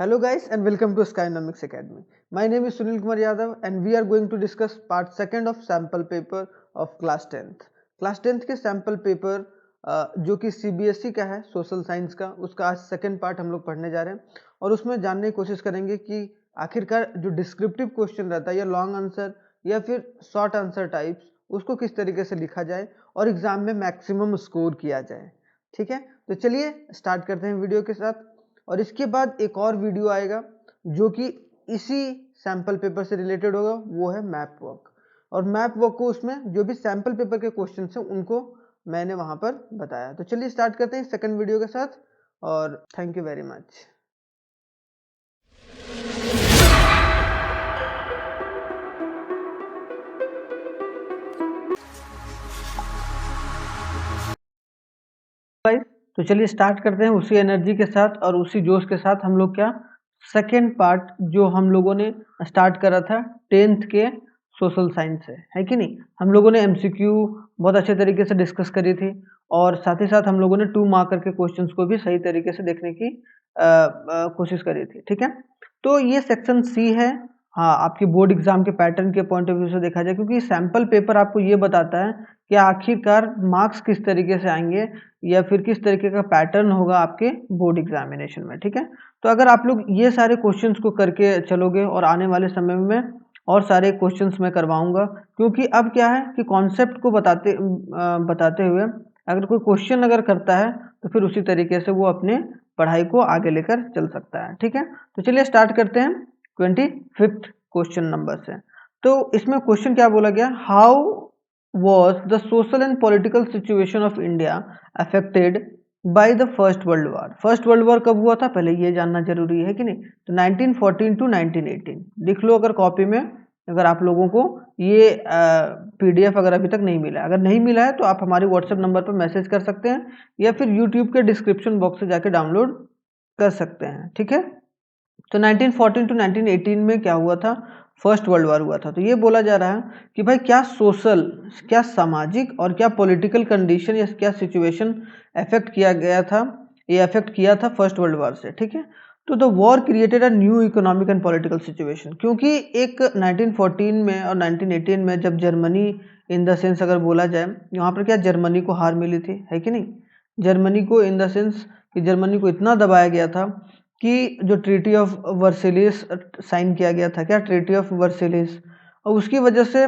Hello guys and welcome to Skynomics Academy. My name is Sunil Kumar Yadav and we are going to discuss part second of sample paper of class 10th. Class 10th के sample paper जो कि CBSE का है social science का, उसका आज second part हम लोग पढ़ने जा रहे हैं और उसमें जानने की कोशिश करेंगे कि आखिरकार जो डिस्क्रिप्टिव क्वेश्चन रहता है या लॉन्ग आंसर या फिर शॉर्ट आंसर टाइप्स उसको किस तरीके से लिखा जाए और एग्जाम में मैक्सिमम स्कोर किया जाए। ठीक है, तो चलिए स्टार्ट करते हैं वीडियो के साथ। और इसके बाद एक और वीडियो आएगा जो कि इसी सैंपल पेपर से रिलेटेड होगा, वो है मैप वर्क। और मैप वर्क को उसमें जो भी सैंपल पेपर के क्वेश्चन हैं उनको मैंने वहां पर बताया। तो चलिए स्टार्ट करते हैं सेकंड वीडियो के साथ और थैंक यू वेरी मच। तो चलिए स्टार्ट करते हैं उसी एनर्जी के साथ और उसी जोश के साथ। हम लोग क्या सेकेंड पार्ट जो हम लोगों ने स्टार्ट करा था 10th के सोशल साइंस से, है कि नहीं। हम लोगों ने एमसीक्यू बहुत अच्छे तरीके से डिस्कस करी थी और साथ ही साथ हम लोगों ने 2 मार्कर के क्वेश्चंस को भी सही तरीके से देखने की कोशिश करी थी। ठीक है, तो ये सेक्शन सी है। हाँ, आपकी बोर्ड एग्जाम के पैटर्न के पॉइंट ऑफ व्यू से देखा जाए, क्योंकि सैंपल पेपर आपको ये बताता है कि आखिरकार मार्क्स किस तरीके से आएंगे या फिर किस तरीके का पैटर्न होगा आपके बोर्ड एग्जामिनेशन में। ठीक है, तो अगर आप लोग ये सारे क्वेश्चंस को करके चलोगे और आने वाले समय में और सारे क्वेश्चंस मैं करवाऊंगा, क्योंकि अब क्या है कि कॉन्सेप्ट को बताते हुए अगर कोई क्वेश्चन अगर करता है तो फिर उसी तरीके से वो अपने पढ़ाई को आगे लेकर चल सकता है। ठीक है, तो चलिए स्टार्ट करते हैं 25th क्वेश्चन नंबर से। तो इसमें क्वेश्चन क्या बोला गया, how was the social and political situation of India affected by the first world war। First world war कब हुआ था पहले ये जानना जरूरी है कि नहीं। तो 1914 टू 1918 लिख लो अगर कॉपी में, अगर आप लोगों को ये पीडीएफ अगर अभी तक नहीं मिला है। अगर नहीं मिला है तो आप हमारे व्हाट्सएप नंबर पर मैसेज कर सकते हैं या फिर यूट्यूब के डिस्क्रिप्शन बॉक्स से जाके डाउनलोड कर सकते हैं। ठीक है, तो 1914 टू 1918 में क्या हुआ था, फर्स्ट वर्ल्ड वॉर हुआ था। तो ये बोला जा रहा है कि भाई क्या सोशल, क्या सामाजिक और क्या पॉलिटिकल कंडीशन या क्या सिचुएशन अफेक्ट किया गया था, ये अफेक्ट किया था फर्स्ट वर्ल्ड वॉर से। ठीक है, तो the war created a new economic and political situation, क्योंकि एक 1914 में और 1918 में जब जर्मनी इन द सेंस अगर बोला जाए, यहाँ पर क्या जर्मनी को हार मिली थी, है कि नहीं। जर्मनी को इन द सेंस कि जर्मनी को इतना दबाया गया था कि जो ट्रीटी ऑफ वर्सेलिस साइन किया गया था, क्या ट्रीटी ऑफ वर्सेलिस, और उसकी वजह से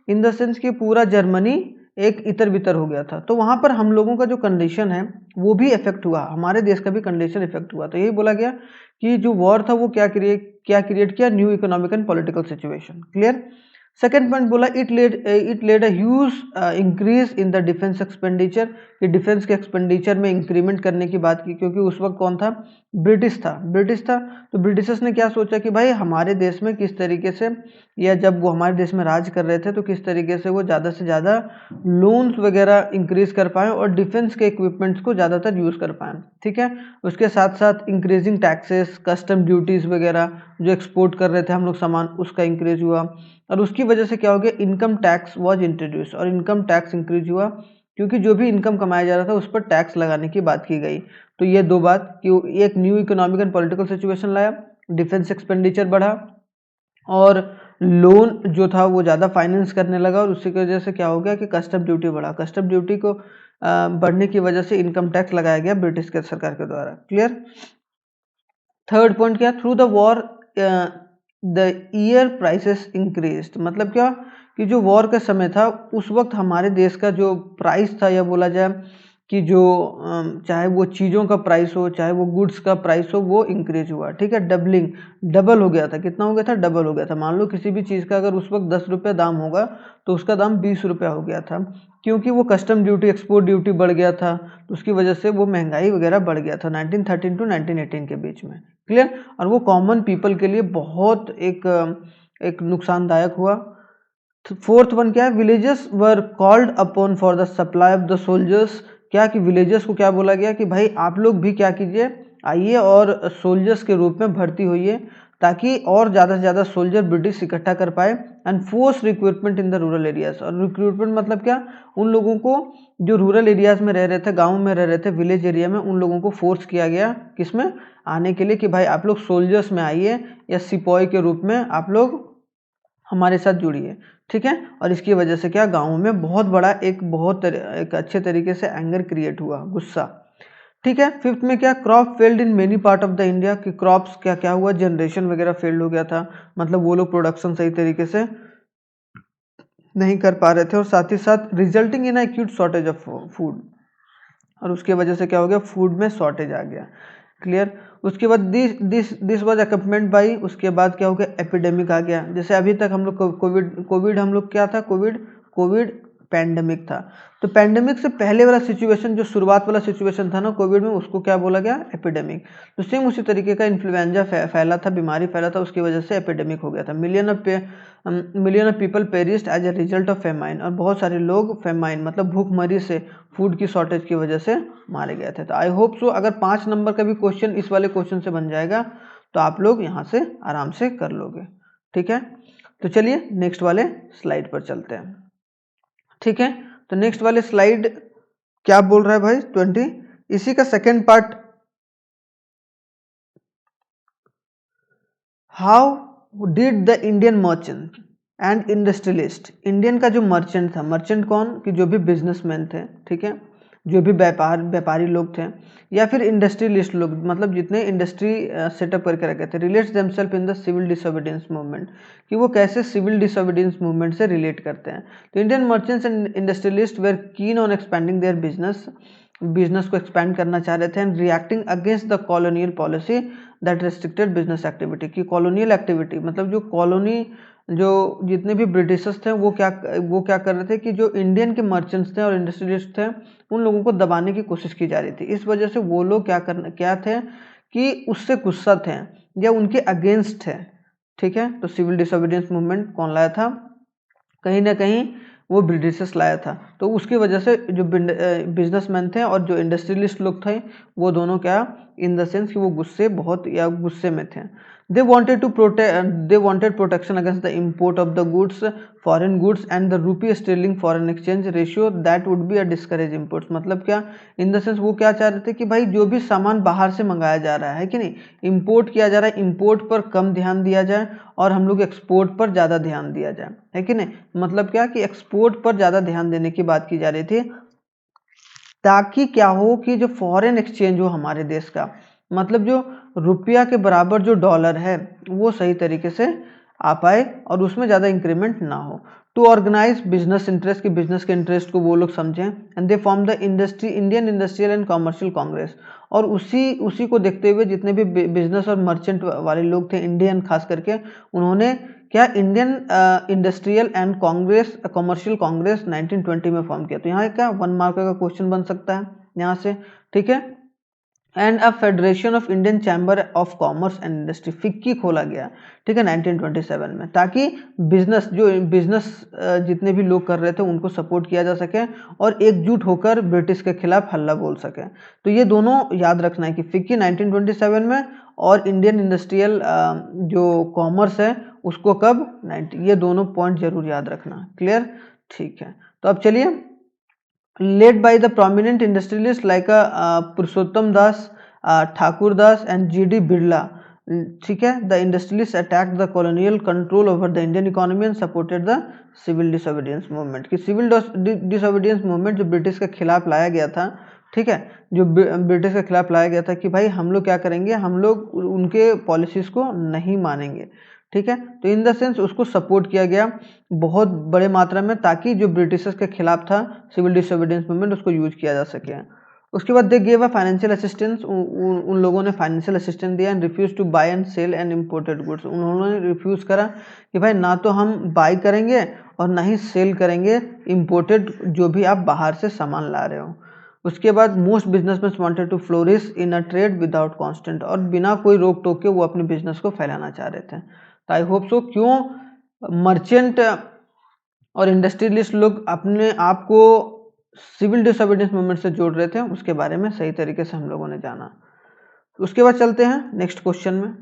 इन द सेंस कि पूरा जर्मनी एक इतर बितर हो गया था। तो वहाँ पर हम लोगों का जो कंडीशन है वो भी इफेक्ट हुआ, हमारे देश का भी कंडीशन इफेक्ट हुआ। तो यही बोला गया कि जो वॉर था वो क्या क्रिएट किया, new economic and political situation. Clear. Second point बोला it led a huge increase in the defence expenditure, कि डिफेंस के एक्सपेंडिचर में इंक्रीमेंट करने की बात की, क्योंकि उस वक्त कौन था, ब्रिटिश था। तो ब्रिटिशर्स ने क्या सोचा कि भाई हमारे देश में किस तरीके से, या जब वो हमारे देश में राज कर रहे थे तो किस तरीके से वो ज़्यादा से ज़्यादा लोन्स वगैरह इंक्रीज कर पाएँ और डिफेंस के इक्विपमेंट्स को ज़्यादातर यूज़ कर पाएँ। ठीक है, उसके साथ साथ इंक्रीजिंग टैक्सेस, कस्टम ड्यूटीज़ वगैरह जो एक्सपोर्ट कर रहे थे हम लोग सामान, उसका इंक्रीज हुआ। और उसकी वजह से क्या हो गया, इनकम टैक्स वाज इंट्रोड्यूस, और इनकम टैक्स इंक्रीज हुआ, क्योंकि जो भी इनकम कमाया जा रहा था उस पर टैक्स लगाने की बात की गई। तो ये दो बात कि एक new economic and political situation लाया, डिफेंस एक्सपेंडिचर बढ़ा और लोन जो था वो ज़्यादा फाइनेंस करने लगा, और उसी की वजह से क्या हो गया कि कस्टम ड्यूटी बढ़ा। कस्टम ड्यूटी को बढ़ने की वजह से इनकम टैक्स लगाया गया ब्रिटिश के सरकार के द्वारा। क्लियर। थर्ड पॉइंट क्या, through the war the year prices increased, मतलब क्या कि जो वॉर का समय था उस वक्त हमारे देश का जो प्राइस था, या बोला जाए कि जो चाहे वो चीज़ों का प्राइस हो, चाहे वो गुड्स का प्राइस हो, वो इंक्रीज हुआ। ठीक है, डबल हो गया था। कितना हो गया था, डबल हो गया था। मान लो किसी भी चीज़ का अगर उस वक्त 10 रुपये दाम होगा तो उसका दाम 20 रुपया हो गया था, क्योंकि वो कस्टम ड्यूटी, एक्सपोर्ट ड्यूटी बढ़ गया था, तो उसकी वजह से वो महंगाई वगैरह बढ़ गया था 1913 टू 1918 के बीच में। क्लियर। और वो कॉमन पीपल के लिए बहुत एक नुकसानदायक हुआ। फोर्थ वन क्या है, villages were called upon for the supply of the soldiers, क्या कि विलेजर्स को क्या बोला गया कि भाई आप लोग भी क्या कीजिए, आइए और सोल्जर्स के रूप में भर्ती होइए। ताकि और ज़्यादा से ज़्यादा सोल्जर ब्रिटिश इकट्ठा कर पाए and force recruitment in the rural areas. और रिक्रूटमेंट मतलब क्या, उन लोगों को जो रूरल एरियाज में रह रहे थे, गाँव में रह रहे थे, विलेज एरिया में, उन लोगों को फोर्स किया गया किसमें आने के लिए कि भाई आप लोग सोल्जर्स में आइए या सिपाही के रूप में आप लोग हमारे साथ जुड़िए, ठीक है। और इसकी वजह से क्या, गाँव में बहुत बड़ा एक अच्छे तरीके से एंगर क्रिएट हुआ, गुस्सा, ठीक है। फिफ्थ में क्या, crop failed in many part of the India, कि क्रॉप्स क्या क्या हुआ, जनरेशन वगैरह फेल्ड हो गया था, मतलब वो लोग प्रोडक्शन सही तरीके से नहीं कर पा रहे थे, और साथ ही साथ resulting in acute shortage of food, और उसके वजह से क्या हो गया, फूड में शॉर्टेज आ गया, क्लियर। उसके बाद दिस वाज अकम्पमेंट बाई, उसके बाद क्या हो गया, एपिडेमिक आ गया। जैसे अभी तक हम लोग कोविड हम लोग क्या था, कोविड पैंडेमिक था। तो पैंडेमिक से पहले वाला सिचुएशन, जो शुरुआत वाला सिचुएशन था ना कोविड में, उसको क्या बोला गया, एपिडेमिक। तो सेम उसी तरीके का इन्फ्लुएंजा फैला था, बीमारी फैला था, उसकी वजह से एपिडेमिक हो गया था। Million of people perished as a result of famine, और बहुत सारे लोग फेमाइन मतलब भूखमरी से, फूड की शॉर्टेज की वजह से मारे गए थे। तो आई होप सो अगर 5 नंबर का भी क्वेश्चन इस वाले क्वेश्चन से बन जाएगा तो आप लोग यहाँ से आराम से कर लोगे, ठीक है। तो चलिए नेक्स्ट वाले स्लाइड पर चलते हैं, ठीक है। तो नेक्स्ट वाले स्लाइड क्या बोल रहा है भाई, 20, इसी का second part, how did the Indian merchant and industrialist, Indian का जो मर्चेंट था, मर्चेंट कौन, कि जो भी बिजनेसमैन थे, ठीक है, जो भी व्यापारी लोग थे, या फिर इंडस्ट्रियलिस्ट लोग, मतलब जितने इंडस्ट्री सेटअप करके रखे थे, relates themselves in the civil disobedience movement, कि वो कैसे सिविल डिसोबीडियंस मूवमेंट से रिलेट करते हैं। तो Indian merchants and industrialist were keen on expanding their business को एक्सपैंड करना चाह रहे थे, and reacting against the colonial policy that restricted business activity, की कॉलोनियल एक्टिविटी मतलब जो कॉलोनी, जो जितने भी ब्रिटिशर्स थे वो क्या कर रहे थे कि जो इंडियन के मर्चेंट्स थे और इंडस्ट्रियलिस्ट थे उन लोगों को दबाने की कोशिश की जा रही थी। इस वजह से वो लोग क्या थे कि उससे गुस्सा थे या उनके अगेंस्ट थे, ठीक है। तो सिविल डिसोबीडियंस मूवमेंट कौन लाया था, कहीं ना कहीं वो ब्रिटिशर्स लाया था। तो उसकी वजह से जो बिजनेसमैन थे और जो इंडस्ट्रियलिस्ट लोग थे वो दोनों क्या, इन द सेंस कि वो गुस्से में थे। They wanted protection against the import of the foreign goods and the rupee sterling foreign exchange ratio that would be a discourage imports। मतलब क्या, इन द सेंस वो क्या चाह रहे थे कि भाई जो भी सामान बाहर से मंगाया जा रहा है कि नहीं, इंपोर्ट किया जा रहा है, इंपोर्ट पर कम ध्यान दिया जाए और हम लोग एक्सपोर्ट पर ज़्यादा ध्यान दिया जाए, है कि नहीं। मतलब क्या कि एक्सपोर्ट पर ज़्यादा ध्यान देने की बात की जा रही थी, ताकि क्या हो कि जो फॉरेन एक्सचेंज हो हमारे देश का, मतलब जो रुपया के बराबर जो डॉलर है वो सही तरीके से आ पाए और उसमें ज़्यादा इंक्रीमेंट ना हो। टू ऑर्गेनाइज बिजनेस इंटरेस्ट, की बिजनेस के इंटरेस्ट को वो लोग समझें, and they form the Indian industrial and commercial Congress. और उसी को देखते हुए जितने भी बिजनेस और मर्चेंट वाले लोग थे, इंडियन खास करके, उन्होंने क्या, Indian industrial and Congress commercial Congress 1920 में फॉर्म किया। तो यहाँ क्या 1 मार्क का क्वेश्चन बन सकता है यहाँ से, ठीक है। And a federation of Indian chamber of commerce and industry, FICCI खोला गया, ठीक है, 1927 में, ताकि बिजनेस जितने भी लोग कर रहे थे उनको सपोर्ट किया जा सके और एकजुट होकर ब्रिटिश के खिलाफ हल्ला बोल सके। तो ये दोनों याद रखना है कि फिक्की 1927 में और इंडियन इंडस्ट्रियल जो कॉमर्स है उसको कब 90, ये दोनों पॉइंट जरूर याद रखना, क्लियर, ठीक है। तो अब चलिए, led by the prominent industrialists like Purushottam Das, Thakur Das and G.D. Birla, ठीक है, the industrialist attacked the colonial control over the Indian economy and supported the civil disobedience movement. कि सिविल डिसोबीडियंस मूवमेंट जो ब्रिटिश के खिलाफ लाया गया था, ठीक है, जो ब्रिटिश के खिलाफ लाया गया था कि भाई हम लोग क्या करेंगे, हम लोग उनके पॉलिसीज को नहीं मानेंगे, ठीक है। तो इन द सेंस उसको सपोर्ट किया गया बहुत बड़े मात्रा में, ताकि जो ब्रिटिशर्स के खिलाफ था सिविल डिसोबीडियंस मूवमेंट उसको यूज किया जा सके। उसके बाद they gave a financial assistance, उन लोगों ने फाइनेंशियल असिस्टेंस दिया, and refuse to buy and sell and imported goods, उन्होंने रिफ्यूज करा कि भाई ना तो हम बाय करेंगे और ना ही सेल करेंगे इम्पोर्टेड जो भी आप बाहर से सामान ला रहे हो। उसके बाद most businessman wanted to flourish in a trade without constant, और बिना कोई रोक टोक के वो अपने बिजनेस को फैलाना चाह रहे थे। तो आई होप सो, क्यों मर्चेंट और इंडस्ट्रियलिस्ट लोग अपने आप को सिविल डिसोबीडियंस मूवमेंट से जोड़ रहे थे, उसके बारे में सही तरीके से हम लोगों ने जाना। उसके बाद चलते हैं नेक्स्ट क्वेश्चन में।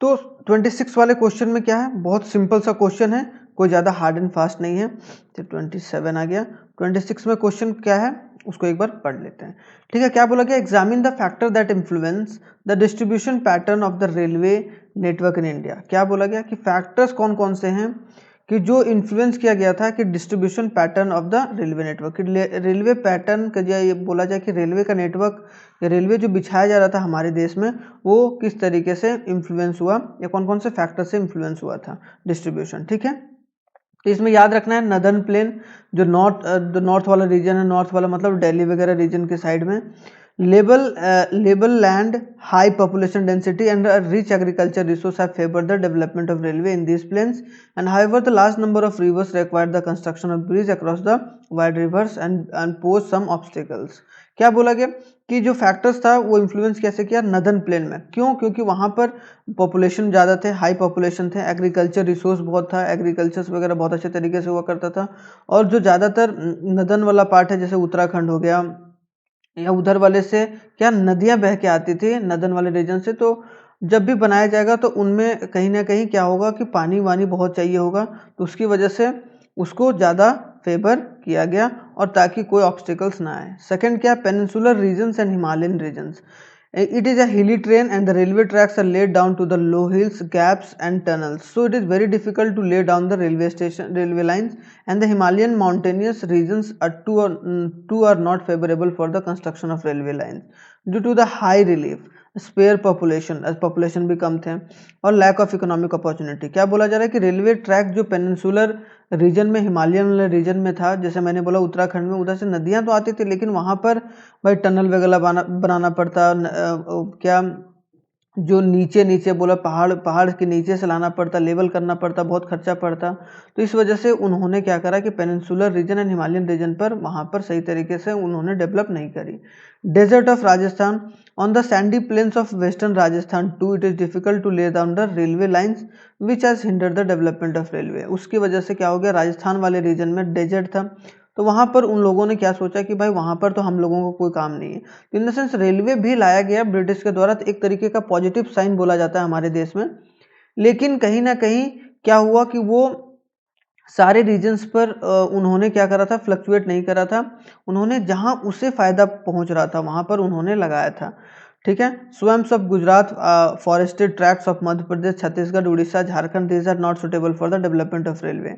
तो 26 वाले क्वेश्चन में क्या है, बहुत सिंपल सा क्वेश्चन है, कोई ज़्यादा हार्ड एंड फास्ट नहीं है। तो 27 आ गया। 26 में क्वेश्चन क्या है उसको एक बार पढ़ लेते हैं। ठीक है, क्या बोला गया, examine the factor that influence the distribution pattern of the railway network in India. क्या बोला गया कि फैक्टर्स कौन कौन से हैं कि जो इन्फ्लुएंस किया गया था कि distribution pattern of the railway network, railway pattern का ये बोला जाए कि रेलवे का नेटवर्क या रेलवे जो बिछाया जा रहा था हमारे देश में वो किस तरीके से इन्फ्लुएंस हुआ या कौन कौन से फैक्टर से इन्फ्लुएंस हुआ था डिस्ट्रीब्यूशन। ठीक है, तो इसमें याद रखना है नदर्न प्लेन जो नॉर्थ वाला रीजन है, नॉर्थ वाला मतलब दिल्ली वगैरह रीजन के साइड में, लेबल land, high population density and rich agriculture resource have favoured the development of railway in these plains and however the large number of rivers required the construction of bridge across the wide rivers and pose some obstacles. क्या बोला गया कि जो factors था वो influence कैसे किया northern plane में, क्यों, क्योंकि वहाँ पर पॉपुलेशन ज़्यादा थे, हाई पॉपुलेशन थे, एग्रीकल्चर रिसोर्स बहुत था, एग्रीकल्चर्स वगैरह बहुत अच्छे तरीके से हुआ करता था। और जो ज़्यादातर नदर्न वाला पार्ट है जैसे उत्तराखंड हो गया या उधर वाले से क्या नदियाँ बह के आती थी नदर्न वाले रीजन से, तो जब भी बनाया जाएगा तो उनमें कहीं ना कहीं क्या होगा कि पानी वानी बहुत चाहिए होगा, तो उसकी वजह से उसको ज़्यादा फेवर किया गया और ताकि कोई ऑब्स्टिकल्स ना आए। सेकंड क्या, peninsular regions and Himalayan regions, it is a hilly terrain and the railway tracks are laid down to the low hills, gaps and tunnels, so it is very difficult to lay down the railway lines, and the Himalayan mountainous regions are not favorable for the construction of railway lines due to the high relief, sparse population भी कम थे और lack of economic opportunity. क्या बोला जा रहा है कि रेलवे ट्रैक जो पेनिनसुलर रीजन में, हिमालयन रीजन में था, जैसे मैंने बोला उत्तराखंड में, उधर से नदियां तो आती थी लेकिन वहां पर भाई टनल वगैरह बनाना पड़ता, क्या जो नीचे नीचे बोला पहाड़ के नीचे से लाना पड़ता, लेवल करना पड़ता, बहुत खर्चा पड़ता। तो इस वजह से उन्होंने क्या करा कि peninsular region and Himalayan region पर वहाँ पर सही तरीके से उन्होंने डेवलप नहीं करी। Desert of Rajasthan, on the sandy plains of western Rajasthan too it is difficult to lay down the railway lines which has hinder the development of railway. उसकी वजह से क्या हो गया, राजस्थान वाले रीजन में डेजर्ट था, तो वहाँ पर उन लोगों ने क्या सोचा कि भाई वहाँ पर तो हम लोगों को कोई काम नहीं है, तो इन द सेंस रेलवे भी लाया गया ब्रिटिश के द्वारा, तो एक तरीके का पॉजिटिव साइन बोला जाता है हमारे देश में। लेकिन कहीं ना कहीं क्या हुआ कि वो सारे रीजन्स पर उन्होंने क्या करा था, फ्लक्चुएट नहीं करा था, उन्होंने जहाँ उसे फ़ायदा पहुँच रहा था वहाँ पर उन्होंने लगाया था। ठीक है, swamps of Gujarat, forested tracts of Madhya Pradesh, Chhattisgarh, Orissa, Jharkhand, these are not suitable for the development of railway.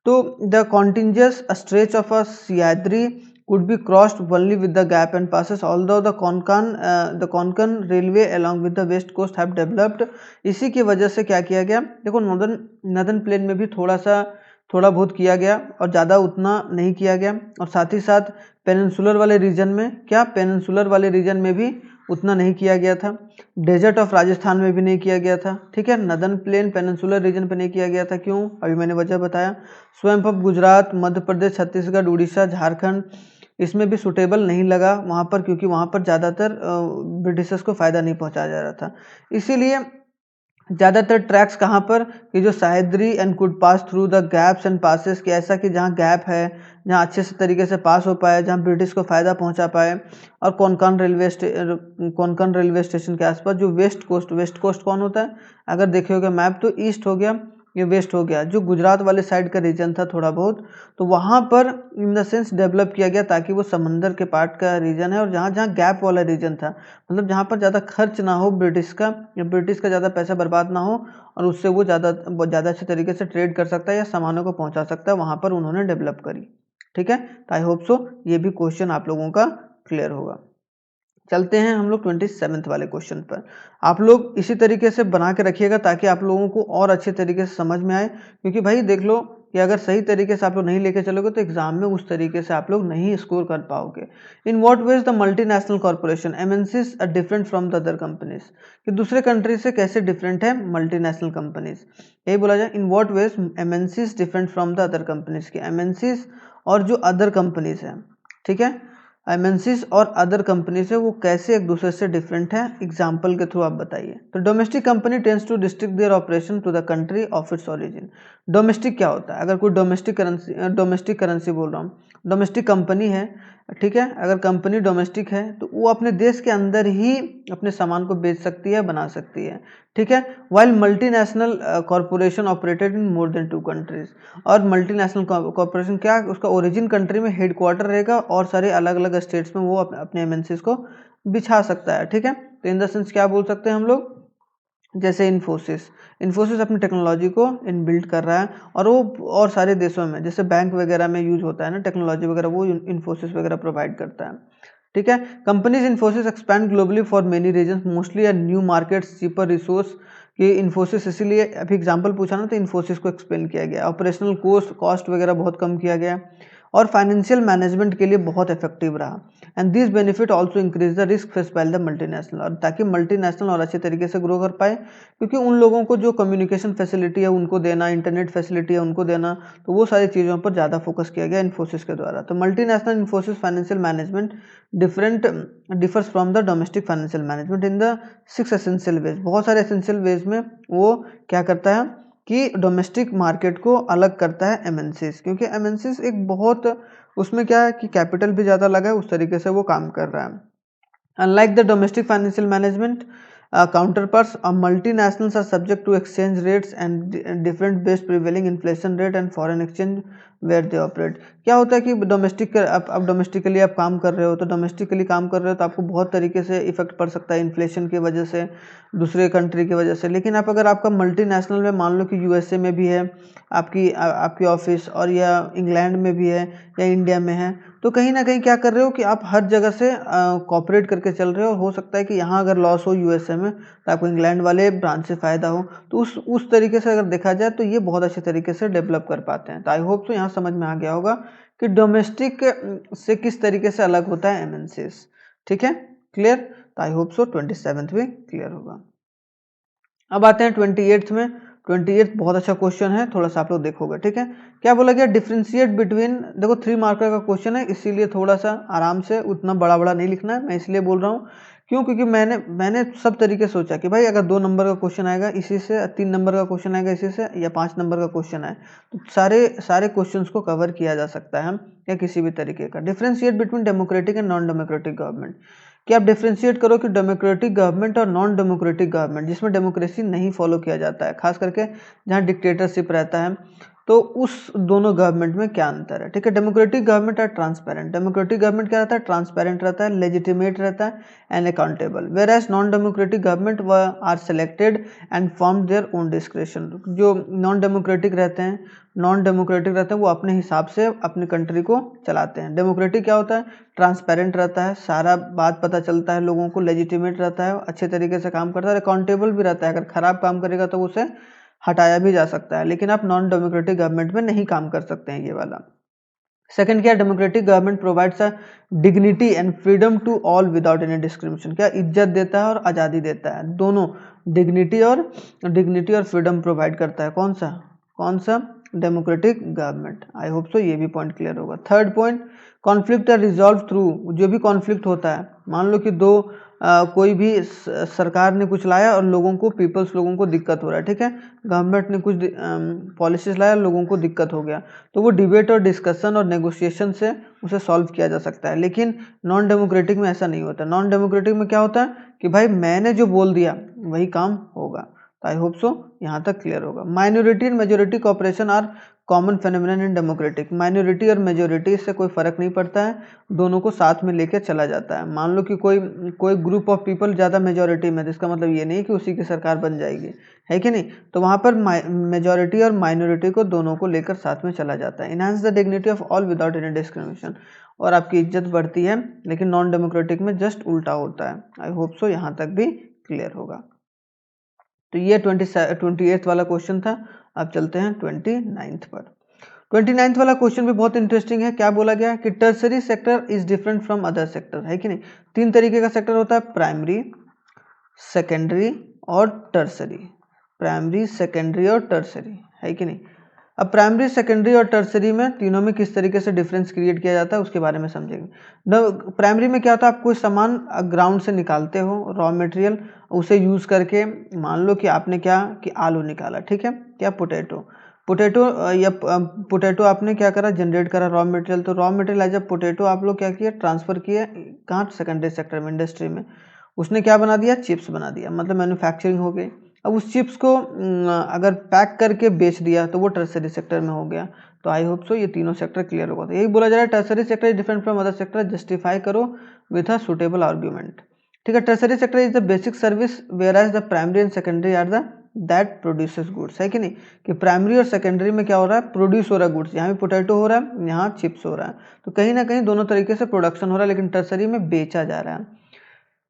तो the continuous stretch of a Sahyadri could be crossed only with the gap and passes, although the Konkan railway along with the west coast have developed। इसी की वजह से क्या किया गया, देखो northern plain में भी थोड़ा बहुत किया गया और ज़्यादा उतना नहीं किया गया, और साथ ही साथ पेनिनसुलर वाले रीजन में पेनिनसुलर वाले रीजन में भी उतना नहीं किया गया था, डेजर्ट ऑफ राजस्थान में भी नहीं किया गया था। ठीक है, नदर्न प्लेन पेनिनसुलर रीजन पे नहीं किया गया था, क्यों, अभी मैंने वजह बताया। स्वयं ऑफ गुजरात, मध्य प्रदेश, छत्तीसगढ़, उड़ीसा, झारखंड, इसमें भी सुटेबल नहीं लगा वहाँ पर, क्योंकि वहाँ पर ज़्यादातर ब्रिटिशर्स को फ़ायदा नहीं पहुँचाया जा रहा था। इसीलिए ज़्यादातर ट्रैक्स कहाँ पर कि जो Sahyadri and could pass through the gaps and passes, कि ऐसा कि जहाँ गैप है, जहाँ अच्छे से तरीके से पास हो पाए, जहाँ ब्रिटिश को फ़ायदा पहुँचा पाए। और कोंकण रेलवे स्टेशन के आसपास जो वेस्ट कोस्ट कौन होता है, अगर देखे होगा मैप तो ईस्ट हो गया, ये वेस्ट हो गया, जो गुजरात वाले साइड का रीजन था थोड़ा बहुत, तो वहाँ पर इन द सेंस डेवलप किया गया ताकि वो समंदर के पार्ट का रीजन है, और जहाँ जहाँ गैप वाला रीजन था, मतलब जहाँ पर ज़्यादा खर्च ना हो ब्रिटिश का, या ब्रिटिश का ज़्यादा पैसा बर्बाद ना हो और उससे वो ज़्यादा अच्छे तरीके से ट्रेड कर सकता है या सामानों को पहुँचा सकता है, वहाँ पर उन्होंने डेवलप करी। ठीक है, तो आई होप सो ये भी क्वेश्चन आप लोगों का क्लियर होगा। चलते हैं हम लोग 27th वाले क्वेश्चन पर। आप लोग इसी तरीके से बना के रखिएगा ताकि आप लोगों को और अच्छे तरीके से समझ में आए, क्योंकि भाई देख लो कि अगर सही तरीके से आप लोग नहीं लेके चलोगे तो एग्जाम में उस तरीके से आप लोग नहीं स्कोर कर पाओगे। In what ways the multinational corporation MNCs are different from the other companies, कि दूसरे कंट्री से कैसे डिफरेंट है मल्टीनेशनल कंपनीज, यही बोला जाए। In what ways MNCs different from the other companies, के एमएनसीज और जो अदर कंपनीज हैं, ठीक है, एमएनसीज और अदर कंपनी से वो कैसे एक दूसरे से डिफरेंट है, एग्जाम्पल के थ्रू आप बताइए। तो domestic company tends to district their operation to the country of its origin. Domestic क्या होता है, अगर कोई डोमेस्टिक करेंसी बोल रहा हूँ डोमेस्टिक कंपनी है, ठीक है, अगर कंपनी डोमेस्टिक है तो वो अपने देश के अंदर ही अपने सामान को बेच सकती है, बना सकती है, ठीक है। While multinational corporation operated in more than 2 countries, और मल्टीनेशनल कॉरपोरेशन क्या, उसका ओरिजिन कंट्री में हेडक्वार्टर रहेगा और सारे अलग अलग स्टेट्स में वो अपने एमएनसीज को बिछा सकता है, ठीक है। तो इन द सेंस क्या बोल सकते हैं हम लोग, जैसे इन्फोसिस अपनी टेक्नोलॉजी को इनबिल्ट कर रहा है और वो और सारे देशों में जैसे बैंक वगैरह में यूज होता है ना टेक्नोलॉजी वगैरह, वो इन्फोसिस वगैरह प्रोवाइड करता है, ठीक है। Companies Infosys expand globally for many region, mostly a new markets, cheaper resource कि इन्फोसिस, इसीलिए अभी एग्जांपल पूछा ना तो इन्फोसिस को एक्सप्लेन किया गया, ऑपरेशनल कॉस्ट वगैरह बहुत कम किया गया और फाइनेंशियल मैनेजमेंट के लिए बहुत इफेक्टिव रहा। And this benefit also increase the risk face by the multinational, और ताकि मल्टीनेशनल और अच्छे तरीके से ग्रो कर पाए, क्योंकि उन लोगों को जो कम्युनिकेशन फैसिलिटी है उनको देना, इंटरनेट फैसिलिटी है उनको देना, तो वो सारी चीज़ों पर ज़्यादा फोकस किया गया इन्फोसिस के द्वारा। तो multinational Infosys financial management differs from the domestic financial management in the 6 essential ways, बहुत सारे एसेंशियल वेज में वो क्या करता है कि डोमेस्टिक मार्केट को अलग करता है एमएनसीज, क्योंकि एमएनसीज एक बहुत उसमें क्या है कि कैपिटल भी ज़्यादा लगा है, उस तरीके से वो काम कर रहा है। Unlike the domestic financial management counterparts, multinationals are subject to exchange rates and different based prevailing inflation rate and foreign exchange where they operate। क्या होता है कि डोमेस्टिक आप डोमेस्टिकली आप काम कर रहे हो, तो डोमेस्टिकली काम कर रहे हो तो आपको बहुत तरीके से इफेक्ट पड़ सकता है इन्फ्लेशन की वजह से, दूसरे कंट्री की वजह से। लेकिन आप अगर आपका मल्टीनेशनल में मान लो कि यूएसए में भी है आपकी ऑफिस, और या इंग्लैंड में भी है या इंडिया में है, तो कहीं ना कहीं क्या कर रहे हो कि आप हर जगह से कॉपरेट करके चल रहे हो। हो सकता है कि यहाँ अगर लॉस हो यूएसए में तो आपको इंग्लैंड वाले ब्रांच से फ़ायदा हो, तो उस तरीके से अगर देखा जाए तो ये बहुत अच्छे तरीके से डेवलप कर पाते हैं। तो आई होप तो यहाँ समझ में आ गया होगा कि डोमेस्टिक से किस तरीके से अलग होता है एमएनसीज, ठीक है, क्लियर। तो आई होप सो 27th भी क्लियर होगा। अब आते हैं 28th में। 28th बहुत अच्छा क्वेश्चन है, थोड़ा सा आप लोग देखोगे, ठीक है। क्या बोला गया, डिफ्रेंशिएट बिटवीन, देखो 3 मार्कर का क्वेश्चन है, इसीलिए थोड़ा सा आराम से, उतना बड़ा बड़ा नहीं लिखना है, मैं इसलिए बोल रहा हूँ क्यों, क्योंकि मैंने सब तरीके सोचा कि भाई अगर 2 नंबर का क्वेश्चन आएगा इसी से, 3 नंबर का क्वेश्चन आएगा इसी से, या 5 नंबर का क्वेश्चन आए, तो सारे क्वेश्चन को कवर किया जा सकता है या किसी भी तरीके का। Differentiate between democratic and non democratic government, कि आप डिफ्रेंशिएट करो कि डेमोक्रेटिक गवर्नमेंट और नॉन डेमोक्रेटिक गवर्नमेंट, जिसमें डेमोक्रेसी नहीं फॉलो किया जाता है, खास करके जहाँ डिक्टेटरशिप रहता है, तो उस दोनों गवर्नमेंट में क्या अंतर है, ठीक है। Democratic government are transparent, democratic government क्या रहता है, ट्रांसपेरेंट रहता है, लेजिटिमेट रहता है and accountable, whereas non democratic government who are selected and form their own discretion. जो नॉन डेमोक्रेटिक रहते हैं वो अपने हिसाब से अपनी कंट्री को चलाते हैं। डेमोक्रेटिक क्या होता है, ट्रांसपेरेंट रहता है, सारा बात पता चलता है लोगों को, लेजिटिमेट रहता है, अच्छे तरीके से काम करता है, अकाउंटेबल भी रहता है, अगर खराब काम करेगा तो उसे हटाया भी जा सकता है। लेकिन आप नॉन डेमोक्रेटिक गवर्नमेंट में नहीं काम कर सकते हैं, ये वाला। सेकंड क्या, democratic government provides a dignity and freedom to all without any discrimination, क्या इज्जत देता है और आज़ादी देता है, दोनों डिग्निटी और फ्रीडम प्रोवाइड करता है। कौन सा democratic government. I hope so ये भी पॉइंट क्लियर होगा। Third point, conflict are resolve through, जो भी कॉन्फ्लिक्ट होता है, मान लो कि कोई भी सरकार ने कुछ लाया और लोगों को दिक्कत हो रहा है, ठीक है, गवर्नमेंट ने कुछ पॉलिसीज लाया, लोगों को दिक्कत हो गया, तो वो डिबेट और डिस्कशन और नेगोशिएशन से उसे सॉल्व किया जा सकता है। लेकिन नॉन डेमोक्रेटिक में ऐसा नहीं होता। नॉन डेमोक्रेटिक में क्या होता है कि भाई मैंने जो बोल दिया वही काम होगा। तो आई होप सो यहाँ तक क्लियर होगा। Minority and majority cooperation are common phenomenon in democratic, minority और मेजोरिटी से कोई फर्क नहीं पड़ता है, दोनों को साथ में लेकर चला जाता है। मान लो कि कोई ग्रुप ऑफ पीपल ज़्यादा मेजोरिटी में, जिसका मतलब ये नहीं कि उसी की सरकार बन जाएगी, है कि नहीं, तो वहाँ पर मेजोरिटी और माइनॉरिटी को दोनों को लेकर साथ में चला जाता है। Enhance the dignity of all without any discrimination, और आपकी इज्जत बढ़ती है। लेकिन नॉन डेमोक्रेटिक में जस्ट उल्टा होता है। आई होप सो यहाँ तक भी क्लियर होगा। तो ये 28th वाला क्वेश्चन था। अब चलते हैं 29th पर। 29th वाला क्वेश्चन भी बहुत इंटरेस्टिंग है। क्या बोला गया कि tertiary sector is different from other sector, है कि नहीं। 3 तरीके का सेक्टर होता है, प्राइमरी, सेकेंडरी और टर्सरी। प्राइमरी, सेकेंडरी और टर्सरी, है कि नहीं। अब प्राइमरी, सेकेंडरी और टर्सरी में तीनों में किस तरीके से डिफरेंस क्रिएट किया जाता है उसके बारे में समझेंगे। प्राइमरी में क्या होता है, आप कोई सामान ग्राउंड से निकालते हो, रॉ मटेरियल, उसे यूज़ करके, मान लो कि आपने क्या कि आलू निकाला, ठीक है, क्या पोटैटो, पोटैटो या पोटैटो आपने क्या करा, जनरेट करा रॉ मटेरियल, तो raw material as a potato आप लोग क्या किया, ट्रांसफर किए कहाँ, सेकेंडरी सेक्टर में, इंडस्ट्री में। उसने क्या बना दिया, चिप्स बना दिया, मतलब मैन्युफैक्चरिंग हो गई। अब उस चिप्स को अगर पैक करके बेच दिया तो वो टर्सरी सेक्टर में हो गया। तो आई होप सो ये तीनों सेक्टर क्लियर होगा। तो यही बोला जा रहा है tertiary sector is different from other sector, justify करो विथ अ सुटेबल आर्ग्यूमेंट। ठीक है, tertiary sector is the basic service whereas the primary and secondary are the that produces goods, है कि नहीं, कि प्राइमरी और सेकेंडरी में क्या हो रहा है, प्रोड्यूस हो रहा है गुड्स, यहाँ भी पोटैटो हो रहा है, यहाँ चिप्स हो रहा है, तो कहीं ना कहीं दोनों तरीके से प्रोडक्शन हो रहा है, लेकिन टर्सरी में बेचा जा रहा है।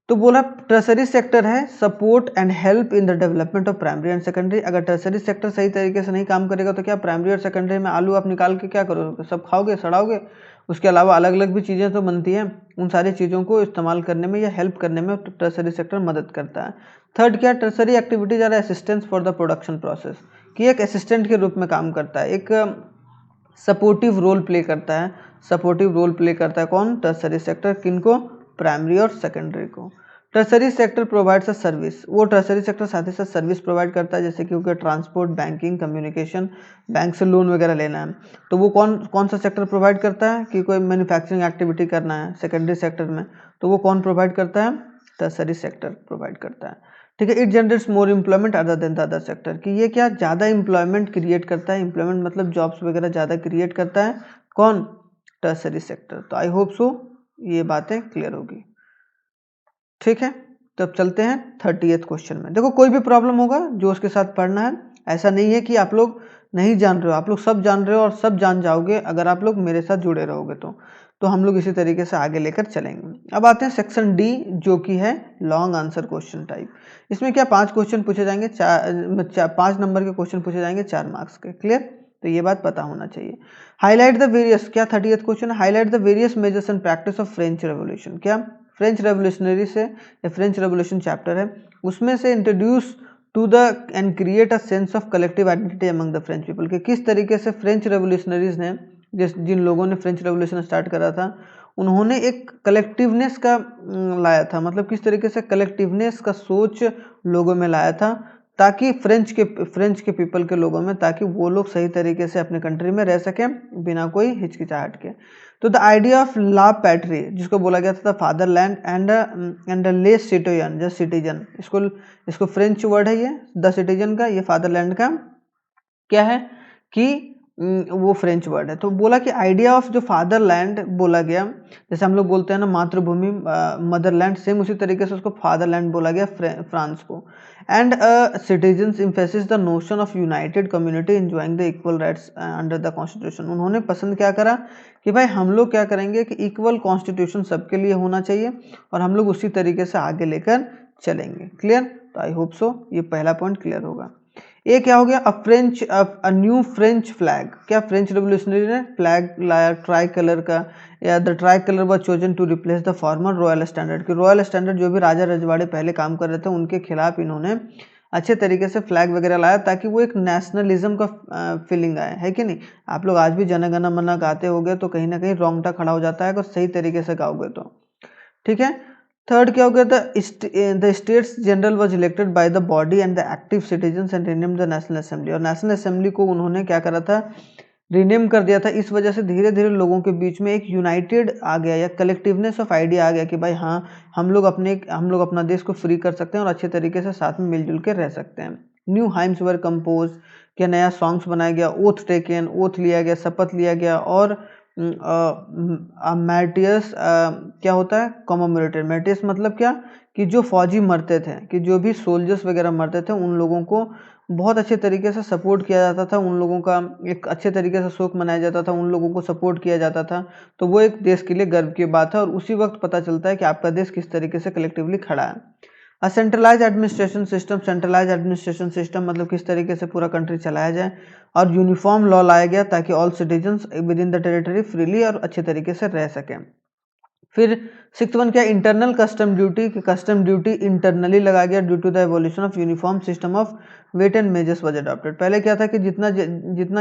तो बोला टर्सरी सेक्टर है support and help in the development of primary and secondary. अगर टर्सरी सेक्टर सही तरीके से नहीं काम करेगा तो क्या प्राइमरी और सेकेंडरी में आलू आप निकाल के क्या करोगे, सब खाओगे, सड़ाओगे। उसके अलावा अलग अलग भी चीज़ें तो बनती हैं, उन सारी चीज़ों को इस्तेमाल करने में या हेल्प करने में टर्सरी सेक्टर मदद करता है। थर्ड क्या, tertiary activities are assistance for the production process, कि एक असिस्टेंट के रूप में काम करता है, एक सपोर्टिव रोल प्ले करता है, सपोर्टिव रोल प्ले करता है कौन, टर्सरी सेक्टर, किनको, प्राइमरी और सेकेंडरी को। Tertiary sector provides a service, वो टर्सरी सेक्टर साथ ही साथ सर्विस प्रोवाइड करता है, जैसे कि उनका ट्रांसपोर्ट, बैंकिंग, कम्युनिकेशन, बैंक से लोन वगैरह लेना है, तो वो कौन कौन सा सेक्टर प्रोवाइड करता है, कि कोई मैन्युफैक्चरिंग एक्टिविटी करना है सेकेंडरी सेक्टर में, तो वो कौन प्रोवाइड करता है, टर्सरी सेक्टर प्रोवाइड करता है। ठीक है, it generates more employment other than the other sector, कि ये क्या ज़्यादा एम्प्लॉयमेंट क्रिएट करता है, एम्प्लॉयमेंट मतलब जॉब्स वगैरह ज़्यादा क्रिएट करता है कौन, टर्सरी सेक्टर। तो आई होप सो ये बातें क्लियर होगी। ठीक है, तो अब चलते हैं 30th क्वेश्चन में। देखो कोई भी प्रॉब्लम होगा जो उसके साथ पढ़ना है, ऐसा नहीं है कि आप लोग नहीं जान रहे हो, आप लोग सब जान रहे हो और सब जान जाओगे अगर आप लोग मेरे साथ जुड़े रहोगे तो हम लोग इसी तरीके से आगे लेकर चलेंगे। अब आते हैं सेक्शन डी, जो कि है लॉन्ग आंसर क्वेश्चन टाइप। इसमें क्या 5 क्वेश्चन पूछे जाएंगे, 5 नंबर के क्वेश्चन पूछे जाएंगे 4 मार्क्स के। क्लियर, तो ये बात पता होना चाहिए। हाईलाइट द वेरियस, क्या 30th question, highlight the various measures and practice of French revolution. क्या फ्रेंच रेवोल्यूशनरी से, या फ्रेंच रेवोल्यूशन चैप्टर है, उसमें से introduce to the and create a sense of collective identity among the French people, कि किस तरीके से फ्रेंच रेवोल्यूशनरीज ने, जिन लोगों ने फ्रेंच रेवोल्यूशन स्टार्ट करा था, उन्होंने एक कलेक्टिवनेस का लाया था, मतलब किस तरीके से कलेक्टिवनेस का सोच लोगों में लाया था, ताकि फ्रेंच के पीपल के लोगों में, ताकि वो लोग सही तरीके से अपने कंट्री में रह सकें बिना कोई हिचकिचाहट के। तो द आइडिया ऑफ ला पैट्री, जिसको बोला गया था fatherland and less citizen, just citizen, इसको फ्रेंच वर्ड है ये, द सिटीजन का, ये फादरलैंड का क्या है कि वो फ्रेंच वर्ड है। तो बोला कि आइडिया ऑफ जो फादरलैंड बोला गया, जैसे हम लोग बोलते हैं ना मातृभूमि, मदरलैंड, सेम उसी तरीके से उसको फादरलैंड बोला गया फ्रांस को। And citizens emphasis the notion of United community enjoying the equal rights under the constitution. उन्होंने पसंद क्या करा कि भाई हम लोग क्या करेंगे कि इक्वल कॉन्स्टिट्यूशन सबके लिए होना चाहिए और हम लोग उसी तरीके से आगे लेकर चलेंगे। क्लियर, तो आई होप सो ये पहला पॉइंट क्लियर होगा। ये क्या हो गया, अ न्यू फ्रेंच फ्लैग, क्या फ्रेंच रेवोल्यूशनरी ने फ्लैग लाया ट्राई कलर का, या the tricolour was chosen to replace the former royal standard, कि रॉयल स्टैंडर्ड जो भी राजा रजवाड़े पहले काम कर रहे थे उनके खिलाफ इन्होंने अच्छे तरीके से फ्लैग वगैरह लाया, ताकि वो एक नेशनलिज्म का फीलिंग आए, है कि नहीं। आप लोग आज भी जन गण मन गाते होगे तो कहीं ना कहीं रोंगटा खड़ा हो जाता है अगर सही तरीके से गाओगे तो। ठीक है, थर्ड क्या हो गया, the states general was elected by the body and the active citizens and rename the national assembly, और नेशनल असेंबली को उन्होंने क्या करा था, रीनेम कर दिया था। इस वजह से धीरे धीरे लोगों के बीच में एक यूनाइटेड आ गया, या कलेक्टिवनेस ऑफ आइडिया आ गया कि भाई हाँ हम लोग अपना देश को फ्री कर सकते हैं और अच्छे तरीके से साथ में मिलजुल के रह सकते हैं। न्यू हाइम्स वर कंपोज, क्या नया सॉन्ग्स बनाया गया, ओथ टेकन, ओथ लिया गया, शपथ लिया गया, और मैटियस क्या होता है, कॉमोमेरेटेड। मैटियस मतलब क्या, कि जो फौजी मरते थे, कि जो भी सोल्जर्स वगैरह मरते थे उन लोगों को बहुत अच्छे तरीके से सपोर्ट किया जाता था, उन लोगों का एक अच्छे तरीके से शोक मनाया जाता था, उन लोगों को सपोर्ट किया जाता था। तो वो एक देश के लिए गर्व की बात है और उसी वक्त पता चलता है कि आपका देश किस तरीके से कलेक्टिवली खड़ा है। A centralise administration system, centralise administration system मतलब किस तरीके से पूरा कंट्री चलाया जाए, और यूनिफॉर्म लॉ लाया गया ताकि all citizens with in the territory freely और अच्छे तरीके से रह सकें। फिर 6th वन क्या, इंटरनल कस्टम ड्यूटी, कि कस्टम ड्यूटी इंटरनली लगाया गया due to the evolution of uniform system of weight and measures was adopted. पहले क्या था कि जितना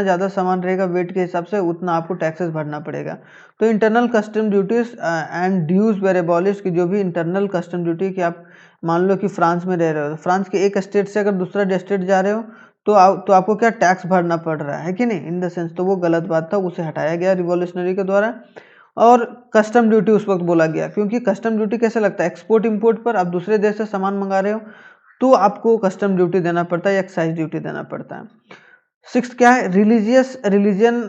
ज़्यादा सामान रहेगा वेट के हिसाब से उतना आपको टैक्सेस भरना पड़ेगा। तो internal custom duties and dues were abolish, की जो भी इंटरनल कस्टम ड्यूटी, कि आप मान लो कि फ्रांस में रह रहे हो, फ्रांस के एक स्टेट से अगर दूसरा स्टेट जा रहे हो तो आपको क्या टैक्स भरना पड़ रहा है कि नहीं, इन द सेंस। तो वो गलत बात था, उसे हटाया गया रिवॉल्यूशनरी के द्वारा। और कस्टम ड्यूटी उस वक्त बोला गया, क्योंकि कस्टम ड्यूटी कैसे लगता है, एक्सपोर्ट इंपोर्ट पर। आप दूसरे देश से सामान मंगा रहे हो तो आपको कस्टम ड्यूटी देना पड़ता है या एक्साइज ड्यूटी देना पड़ता है। सिक्स क्या है, रिलीजन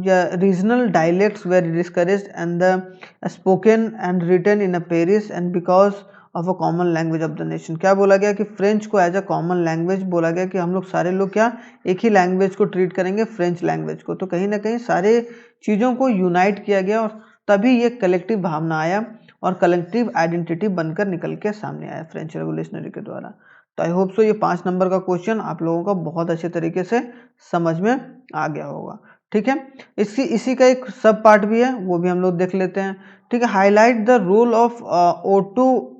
या regional dialects were discouraged and the spoken and written in a Paris and because of a common language of the nation. क्या बोला गया कि फ्रेंच को एज अ कॉमन लैंग्वेज बोला गया, कि हम लोग सारे लोग क्या एक ही लैंग्वेज को ट्रीट करेंगे, फ्रेंच लैंग्वेज को। तो कहीं ना कहीं सारे चीज़ों को यूनाइट किया गया और तभी ये कलेक्टिव भावना आया और कलेक्टिव आइडेंटिटी बनकर निकल के सामने आया फ्रेंच रेवोल्यूशनरी के द्वारा। तो आई होप सो ये 5 नंबर का क्वेश्चन आप लोगों का बहुत अच्छे तरीके से समझ में आ गया होगा। ठीक है, इसी का एक सब पार्ट भी है, वो भी हम लोग देख लेते हैं। ठीक है, highlight the role of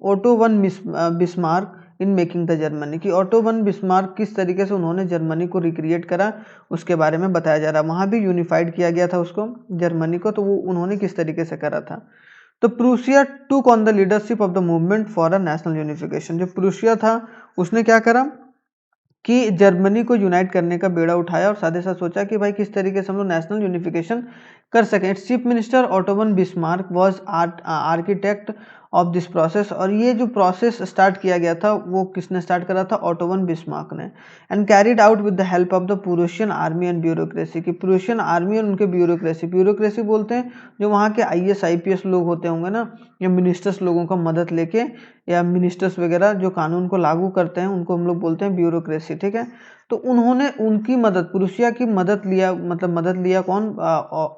Otto von Bismarck in making the Germany, कि ओटो वन बिस्मार्क किस तरीके से उन्होंने जर्मनी को रिक्रिएट करा उसके बारे में बताया जा रहा है। वहाँ भी यूनिफाइड किया गया था उसको, जर्मनी को, तो वो उन्होंने किस तरीके से करा था। तो प्रूसिया टूक on the leadership of the movement for a national unification. जो प्रूसिया था उसने क्या करा कि जर्मनी को यूनाइट करने का बेड़ा उठाया और साथ ही साथ सोचा कि भाई किस तरीके से हम लोग नेशनल यूनिफिकेशन कर सकें। It's chief minister auto von Bismarck was architect of this process. और ये जो प्रोसेस स्टार्ट किया गया था वो किसने स्टार्ट करा था, ऑटो वन बिस्मार्क ने। And carried out with the help of the Prussian army and bureaucracy, की प्रूशियन आर्मी और उनके ब्यूरोक्रेसी बोलते हैं जो वहाँ के IAS IPS लोग होते होंगे ना, या मिनिस्टर्स लोगों का मदद लेके, या मिनिस्टर्स वगैरह जो कानून को लागू करते हैं उनको हम लोग बोलते हैं ब्यूरोक्रेसी। ठीक है, तो उन्होंने उनकी मदद, प्रूसिया की मदद लिया, मतलब मदद लिया कौन,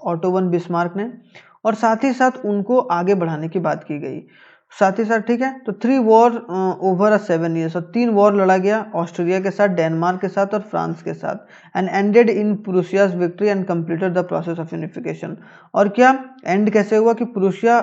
ऑटो वन बिस्मार्क ने। और साथ ही साथ उनको आगे बढ़ाने की बात की गई साथ ही साथ। ठीक है, तो 3 वॉर ओवर 7 ईयर्स, और 3 वॉर लड़ा गया ऑस्ट्रेलिया के साथ, डेनमार्क के साथ और फ्रांस के साथ। And ended in Prussia's victory and completed the process of unification. और क्या एंड कैसे हुआ कि प्रूसिया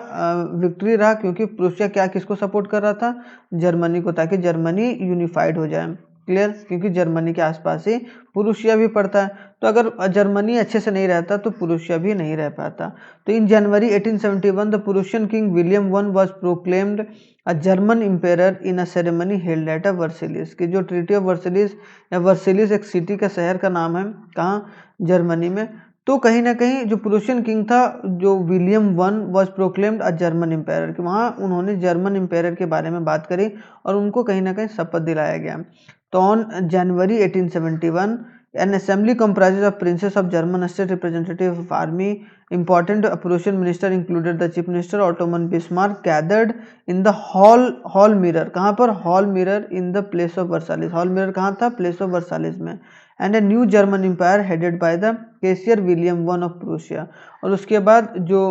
विक्ट्री रहा, क्योंकि प्रूसिया क्या किसको सपोर्ट कर रहा था, जर्मनी को, ताकि जर्मनी यूनिफाइड हो जाए। क्लियर, क्योंकि जर्मनी के आसपास ही प्रूसिया भी पड़ता है, तो अगर जर्मनी अच्छे से नहीं रहता तो प्रूसिया भी नहीं रह पाता। तो in January 1871 the Prussian king William one was proclaimed a German empire in a ceremony held at a Versailles, की जो ट्रीटी ऑफ वर्सिलिस, या वर्सिलिस एक सिटी का शहर का नाम है, कहाँ, जर्मनी में। तो कहीं ना कहीं जो प्रूशियन किंग था, जो William one was proclaimed a German empire, कि वहाँ उन्होंने जर्मन एम्पायर के बारे में बात करी और उनको कहीं ना कहीं शपथ दिलाया गया। तो on January 1871 an assembly comprises of princes of German state representative of army, important Prussian minister included the chief minister Ottoman Bismarck, gathered in the hall mirror, कहाँ पर, hall mirror in the place of Versailles। hall mirror कहाँ था, place of Versailles में। and a new German empire headed by the Kaiser William I of Prussia। और उसके बाद जो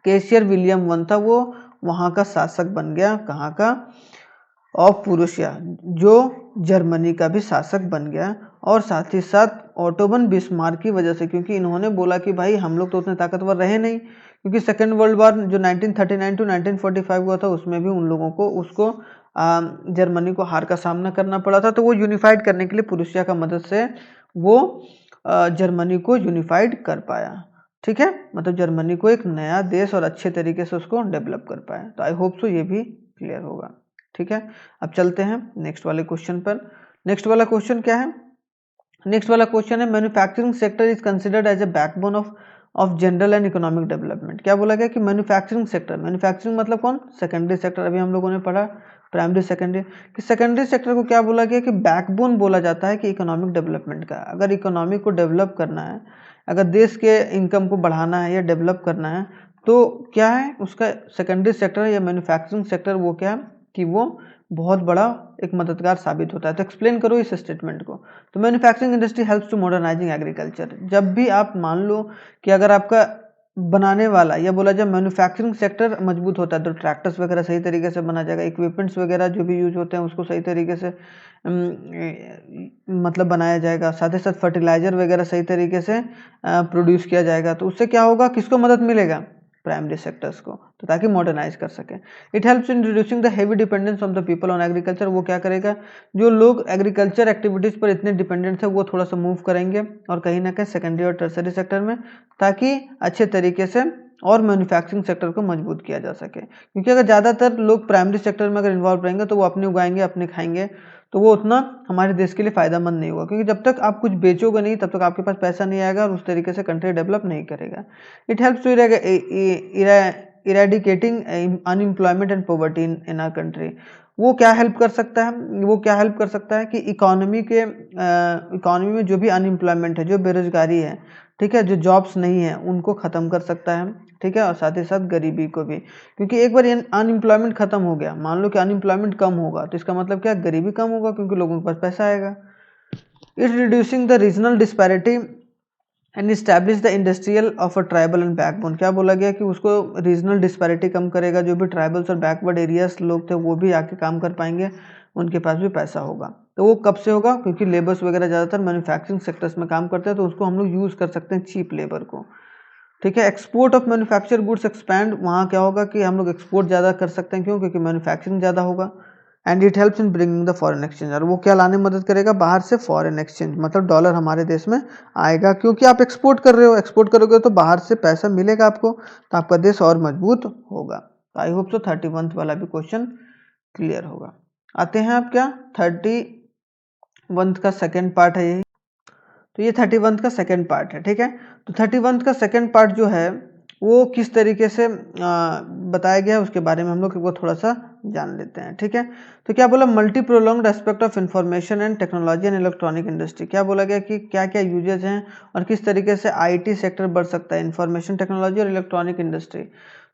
cashier William one था वो वहाँ का शासक बन गया, कहाँ का, ऑफ प्रूसिया, जो जर्मनी का भी शासक बन गया। और साथ ही साथ ऑटो वन बिस्मार्क की वजह से, क्योंकि इन्होंने बोला कि भाई हम लोग तो उतने ताकतवर रहे नहीं, क्योंकि सेकेंड वर्ल्ड वॉर जो 1939 टू 1945 हुआ था उसमें भी उन लोगों को उसको जर्मनी को हार का सामना करना पड़ा था। तो वो यूनिफाइड करने के लिए प्रूसिया का मदद से वो जर्मनी को यूनिफाइड कर पाया। ठीक है, मतलब जर्मनी को एक नया देश और अच्छे तरीके से उसको डेवलप कर पाया। तो आई होप सो ये भी क्लियर होगा। ठीक है, अब चलते हैं नेक्स्ट वाले क्वेश्चन पर। नेक्स्ट वाला क्वेश्चन क्या है, नेक्स्ट वाला क्वेश्चन है manufacturing sector is considered as a backbone of general and economic development. क्या बोला गया कि मैन्युफैक्चरिंग सेक्टर, मैन्युफैक्चरिंग मतलब कौन, सेकेंडरी सेक्टर, अभी हम लोगों ने पढ़ा प्राइमरी सेकेंडरी, कि सेकेंडरी सेक्टर को क्या बोला गया कि बैकबोन बोला जाता है कि इकोनॉमिक डेवलपमेंट का। अगर इकोनॉमी को डेवलप करना है, अगर देश के इनकम को बढ़ाना है या डेवलप करना है, तो क्या है उसका सेकेंडरी सेक्टर या मैन्युफैक्चरिंग सेक्टर, वो क्या है कि वो बहुत बड़ा एक मददगार साबित होता है। तो एक्सप्लेन करो इस स्टेटमेंट को। तो manufacturing industry helps to modernising agriculture. जब भी आप मान लो कि अगर आपका बनाने वाला, या बोला जाए मैन्युफैक्चरिंग सेक्टर मजबूत होता है, तो ट्रैक्टर्स वगैरह सही तरीके से बना जाएगा, इक्विपमेंट्स वगैरह जो भी यूज होते हैं उसको सही तरीके से मतलब बनाया जाएगा, साथ ही साथ फर्टिलाइजर वगैरह सही तरीके से प्रोड्यूस किया जाएगा। तो उससे क्या होगा, किसको मदद मिलेगा, प्राइमरी सेक्टर्स को, तो ताकि मॉडर्नाइज कर सके। It helps in reducing the heavy dependence of the people on agriculture. वो क्या करेगा, जो लोग एग्रीकल्चर एक्टिविटीज पर इतने डिपेंडेंट है वो थोड़ा सा मूव करेंगे और कहीं ना कहीं सेकेंडरी और टर्सरी सेक्टर में, ताकि अच्छे तरीके से और मैन्युफैक्चरिंग सेक्टर को मजबूत किया जा सके। क्योंकि अगर ज़्यादातर लोग प्राइमरी सेक्टर में अगर इन्वॉल्व रहेंगे तो वो अपने उगाएंगे, अपने खाएंगे, तो वो उतना हमारे देश के लिए फ़ायदेमंद नहीं होगा। क्योंकि जब तक आप कुछ बेचोगे नहीं तब तक आपके पास पैसा नहीं आएगा और उस तरीके से कंट्री डेवलप नहीं करेगा। It helps to eradicating unemployment and poverty in our country. वो क्या हेल्प कर सकता है, वो क्या हेल्प कर सकता है कि इकोनॉमी में जो भी अनएम्प्लॉयमेंट है, जो बेरोजगारी है, ठीक है, जो जॉब्स नहीं है, उनको ख़त्म कर सकता है, ठीक है, और साथ ही साथ गरीबी को भी। क्योंकि एक बार ये अनएम्प्लॉयमेंट खत्म हो गया, मान लो कि अनएम्प्लॉयमेंट कम होगा, तो इसका मतलब क्या, गरीबी कम होगा, क्योंकि लोगों के पास पैसा आएगा। It's reducing the regional disparity and establish the industrial of a tribal and backbone. क्या बोला गया कि उसको रीजनल डिस्पैरिटी कम करेगा, जो भी ट्राइबल्स और बैकवर्ड एरियाज लोग थे वो भी आके काम कर पाएंगे, उनके पास भी पैसा होगा। तो वो कब से होगा, क्योंकि लेबर्स वगैरह ज़्यादातर मैन्युफैक्चरिंग सेक्टर्स में काम करते हैं, तो उसको हम लोग यूज़ कर सकते हैं चीप लेबर को, ठीक है। Export of manufacture goods expand, वहाँ क्या होगा कि हम लोग एक्सपोर्ट ज़्यादा कर सकते हैं, क्यों, क्योंकि मैन्युफैक्चरिंग ज़्यादा होगा। And it helps in bringing the foreign exchange, और वो क्या लाने में मदद करेगा, बाहर से फॉरेन एक्सचेंज, मतलब डॉलर हमारे देश में आएगा, क्योंकि आप एक्सपोर्ट कर रहे हो, एक्सपोर्ट करोगे तो बाहर से पैसा मिलेगा आपको, तो आपका देश और मजबूत होगा। आई होप सो 31 वाला भी क्वेश्चन क्लियर होगा। आते हैं आप क्या 31 का सेकेंड पार्ट है ये, तो ये 31 का सेकेंड पार्ट है, ठीक है। तो 31 का सेकेंड पार्ट जो है वो किस तरीके से बताया गया है उसके बारे में हम लोग वो थोड़ा सा जान लेते हैं, ठीक है। तो क्या बोला, multi prolonged aspect of information and technology and electronic industry. क्या बोला गया कि क्या क्या यूजेज हैं और किस तरीके से आईटी सेक्टर बढ़ सकता है, इंफॉर्मेशन टेक्नोलॉजी और इलेक्ट्रॉनिक इंडस्ट्री।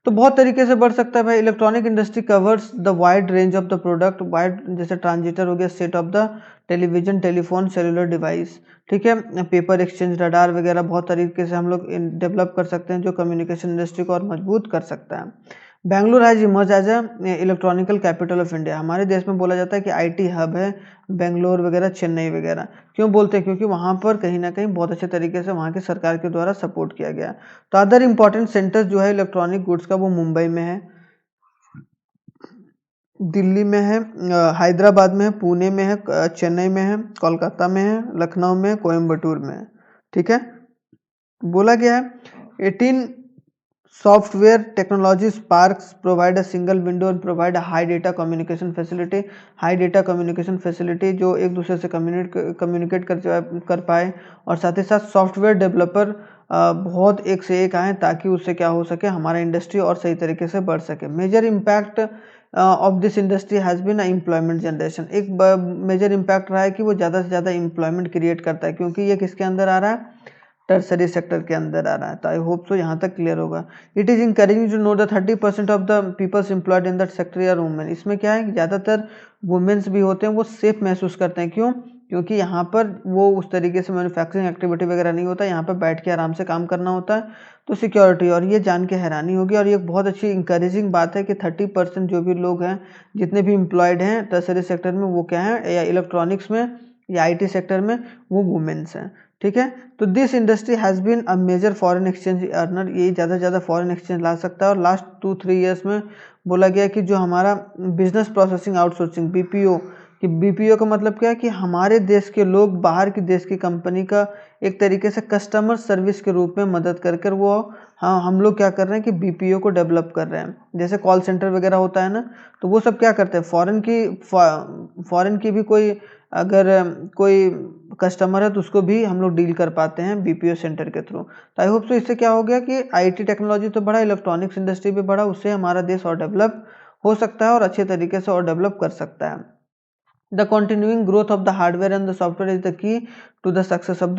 तो बहुत तरीके से बढ़ सकता है भाई। Electronic industry covers the wide range of the product, wide जैसे ट्रांजिटर हो गया, set of the television, telephone, cellular device, ठीक है, पेपर एक्सचेंज, रडार वगैरह बहुत तरीके से हम लोग डेवलप कर सकते हैं, जो कम्युनिकेशन इंडस्ट्री को और मजबूत कर सकता है। Bengaluru has emerge as a electronical capital of India. हमारे देश में बोला जाता है कि आईटी हब है बेंगलोर वगैरह, चेन्नई वगैरह। क्यों बोलते हैं, क्योंकि वहाँ पर कहीं ना कहीं बहुत अच्छे तरीके से वहाँ की सरकार के द्वारा सपोर्ट किया गया। तो अदर इंपॉर्टेंट सेंटर्स जो है इलेक्ट्रॉनिक गुड्स का, वो मुंबई में है, दिल्ली में है, हैदराबाद में है, पुणे में है, चेन्नई में है, कोलकाता में है, लखनऊ में है, कोयम्बटूर में है, ठीक है। बोला गया है 18 software technology parks provide a single window and provide high data communication facility. High data communication facility जो एक दूसरे से कम्युनिकेट कर पाए, और साथ ही साथ सॉफ्टवेयर डेवलपर बहुत एक से एक आए, ताकि उससे क्या हो सके, हमारा इंडस्ट्री और सही तरीके से बढ़ सके। Major impact of this industry has been employment generation. एक मेजर इम्पैक्ट रहा है कि वो ज़्यादा से ज़्यादा एम्प्लॉयमेंट क्रिएट करता है, क्योंकि ये किसके अंदर आ रहा है, टर्सरी सेक्टर के अंदर आ रहा है। तो आई होप सो यहाँ तक क्लियर होगा। It is encouraging to know the 30% of the peoples employed in that sector are women. इसमें क्या है कि ज़्यादातर वुमेन्स भी होते हैं, वो सेफ महसूस करते हैं। क्यों, क्योंकि यहाँ पर वो उस तरीके से मैन्युफैक्चरिंग एक्टिविटी वगैरह नहीं होता, यहाँ पर बैठ के आराम से काम करना होता है, तो सिक्योरिटी। और ये जान के हैरानी होगी, और ये बहुत अच्छी इंकरेजिंग बात है कि 30% जो भी लोग हैं, जितने भी एम्प्लॉयड हैं टर्सरी सेक्टर में, वो क्या है, या इलेक्ट्रॉनिक्स में या आईटी सेक्टर में, वो वुमेन्स हैं, ठीक है। तो this industry has been a major foreign exchange earner. ये ज़्यादा से ज़्यादा फॉरेन एक्सचेंज ला सकता है। और लास्ट 2-3 ईयर्स में बोला गया कि जो हमारा बिजनेस प्रोसेसिंग आउटसोर्सिंग बीपीओ, कि बीपीओ का मतलब क्या है कि हमारे देश के लोग बाहर की देश की कंपनी का एक तरीके से कस्टमर सर्विस के रूप में मदद कर कर वो, हाँ, हम लोग क्या कर रहे हैं कि बीपीओ को डेवलप कर रहे हैं। जैसे कॉल सेंटर वगैरह होता है ना, तो वो सब क्या करते हैं, फॉरेन की भी कोई अगर कोई कस्टमर है तो उसको भी हम लोग डील कर पाते हैं बीपीओ सेंटर के थ्रू। तो आई होप सो इससे क्या हो गया कि आईटी टेक्नोलॉजी तो बढ़ा, इलेक्ट्रॉनिक्स इंडस्ट्री भी बढ़ा, उससे हमारा देश और डेवलप हो सकता है और अच्छे तरीके से और डेवलप कर सकता है। The continuing growth of the hardware and the software is the key to the success of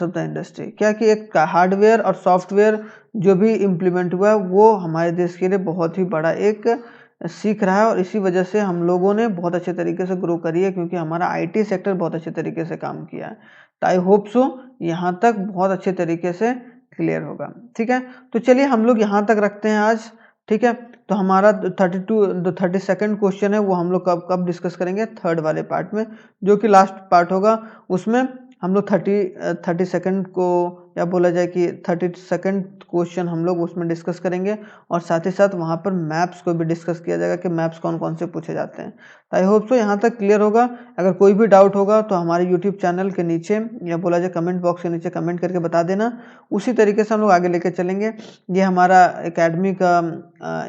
the industry. क्या कि एक हार्डवेयर और सॉफ्टवेयर जो भी इम्प्लीमेंट हुआ है, वो हमारे देश के लिए बहुत ही बड़ा एक सीख रहा है, और इसी वजह से हम लोगों ने बहुत अच्छे तरीके से ग्रो करी है, क्योंकि हमारा आईटी सेक्टर बहुत अच्छे तरीके से काम किया है। तो आई होप सो यहाँ तक बहुत अच्छे तरीके से क्लियर होगा, ठीक है। तो चलिए हम लोग यहाँ तक रखते हैं आज, ठीक है। तो हमारा 32nd क्वेश्चन है, वो हम लोग कब कब डिस्कस करेंगे, थर्ड वाले पार्ट में, जो कि लास्ट पार्ट होगा। उसमें हम लोग 32nd को या बोला जाए कि 32nd क्वेश्चन हम लोग उसमें डिस्कस करेंगे, और साथ ही साथ वहाँ पर मैप्स को भी डिस्कस किया जाएगा कि मैप्स कौन कौन से पूछे जाते हैं। आई होप सो यहाँ तक क्लियर होगा। अगर कोई भी डाउट होगा तो हमारे यूट्यूब चैनल के नीचे या बोला जाए कमेंट बॉक्स के नीचे कमेंट करके बता देना। उसी तरीके से हम लोग आगे लेके चलेंगे। ये हमारा एकेडमी का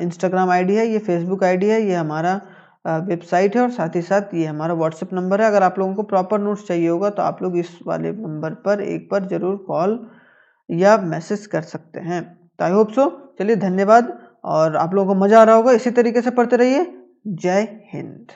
इंस्टाग्राम आईडी है, ये फेसबुक आईडी है, ये हमारा वेबसाइट है, और साथ ही साथ ये हमारा व्हाट्सएप नंबर है। अगर आप लोगों को प्रॉपर नोट्स चाहिए होगा तो आप लोग इस वाले नंबर पर एक बार ज़रूर कॉल या मैसेज कर सकते हैं। तो आई होप सो, चलिए धन्यवाद, और आप लोगों को मज़ा आ रहा होगा। इसी तरीके से पढ़ते रहिए। जय हिंद।